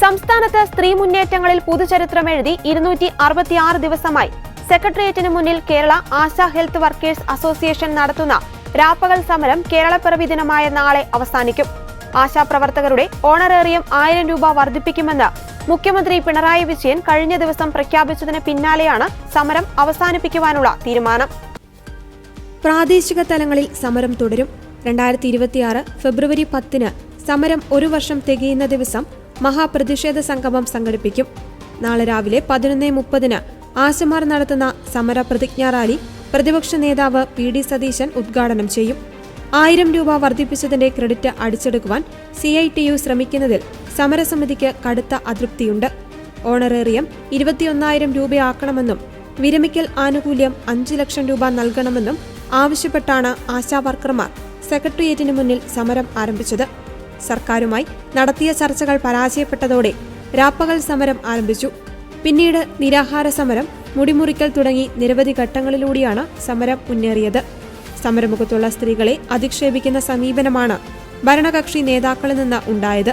സംസ്ഥാനത്ത് സ്ത്രീ മുന്നേറ്റങ്ങളിൽ പുതുചരിത്രമെഴുതി 266 ദിവസമായി സെക്രട്ടേറിയറ്റിന് മുന്നിൽ Kerala ASHA health workers association നടത്തുന്ന രാപ്പകൽ സമരം കേരളപ്പിറവി ദിനമായ നാളെ അവസാനിക്കും. ആശാപ്രവർത്തകരുടെ ഓണറേറിയം 1000 രൂപ വർദ്ധിപ്പിക്കുമെന്ന് മുഖ്യമന്ത്രി പിണറായി വിജയൻ കഴിഞ്ഞ ദിവസം പ്രഖ്യാപിച്ചതിന് പിന്നാലെയാണ് സമരം അവസാനിപ്പിക്കുവാനുള്ള തീരുമാനം. പ്രാദേശിക തലങ്ങളിൽ സമരം തുടരും. 2026 ഫെബ്രുവരി 10-ന് സമരം 1 വർഷം തികയുന്ന ദിവസം മഹാപ്രതിഷേധ സംഗമം സംഘടിപ്പിക്കും. നാളെ രാവിലെ 11:30-ന് ആശമാർ നടത്തുന്ന സമര പ്രതിജ്ഞാ റാലി പ്രതിപക്ഷ നേതാവ് PD സതീശൻ ഉദ്ഘാടനം ചെയ്യും. 1000 രൂപ വർദ്ധിപ്പിച്ചതിന്റെ ക്രെഡിറ്റ് അടിച്ചെടുക്കുവാൻ CITU ശ്രമിക്കുന്നതിൽ സമരസമിതിക്ക് കടുത്ത അതൃപ്തിയുണ്ട്. ഓണറേറിയം 21,000 രൂപയാക്കണമെന്നും വിരമിക്കൽ ആനുകൂല്യം 5 ലക്ഷം രൂപ നൽകണമെന്നും ആവശ്യപ്പെട്ടാണ് ആശാവർക്കർമാർ സെക്രട്ടേറിയറ്റിന് മുന്നിൽ സമരം ആരംഭിച്ചത്. സർക്കാരുമായി നടത്തിയ ചർച്ചകൾ പരാജയപ്പെട്ടതോടെ രാപ്പകൽ സമരം ആരംഭിച്ചു. പിന്നീട് നിരാഹാര സമരം, മുടിമുറിക്കൽ തുടങ്ങി നിരവധി ഘട്ടങ്ങളിലൂടെയാണ് സമരം മുന്നേറിയത്. സമരമുഖത്തുള്ള സ്ത്രീകളെ അധിക്ഷേപിക്കുന്ന സമീപനമാണ് ഭരണകക്ഷി നേതാക്കളിൽ നിന്ന് ഉണ്ടായത്.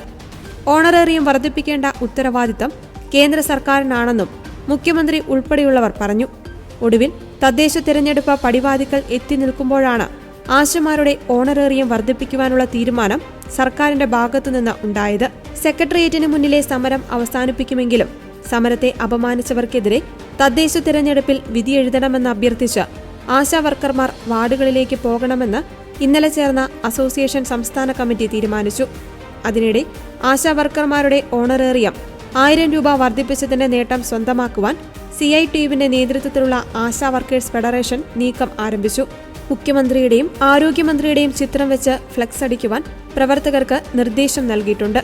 ഓണറേറിയം വർദ്ധിപ്പിക്കേണ്ട ഉത്തരവാദിത്തം കേന്ദ്ര സർക്കാരിനാണെന്നും മുഖ്യമന്ത്രി ഉൾപ്പെടെയുള്ളവർ പറഞ്ഞു. ഒടുവിൽ തദ്ദേശ തിരഞ്ഞെടുപ്പ് പടിവാതിക്കൽ എത്തി നിൽക്കുമ്പോഴാണ് ആശമാരുടെ ഓണറേറിയം വർദ്ധിപ്പിക്കുവാനുള്ള തീരുമാനം സർക്കാരിന്റെ ഭാഗത്തുനിന്ന് ഉണ്ടായത്. സെക്രട്ടേറിയറ്റിന് മുന്നിലെ സമരം അവസാനിപ്പിക്കുമെങ്കിലും സമരത്തെ അപമാനിച്ചവർക്കെതിരെ തദ്ദേശ തിരഞ്ഞെടുപ്പിൽ വിധിയെഴുതണമെന്ന് അഭ്യർത്ഥിച്ച് ആശാവർക്കർമാർ വാർഡുകളിലേക്ക് പോകണമെന്ന് ഇന്നലെ ചേർന്ന അസോസിയേഷൻ സംസ്ഥാന കമ്മിറ്റി തീരുമാനിച്ചു. അതിനിടെ ആശാവർക്കർമാരുടെ ഓണറേറിയം 1000 രൂപ വർദ്ധിപ്പിച്ചതിന്റെ നേട്ടം സ്വന്തമാക്കുവാൻ CITUവിന്റെ നേതൃത്വത്തിലുള്ള ആശാ വർക്കേഴ്സ് ഫെഡറേഷൻ നീക്കം ആരംഭിച്ചു. മുഖ്യമന്ത്രിയുടെയും ആരോഗ്യമന്ത്രിയുടെയും ചിത്രം വെച്ച് ഫ്ലക്സ് അടിക്കുവാൻ പ്രവർത്തകർക്ക് നിർദ്ദേശം നൽകിയിട്ടുണ്ട്.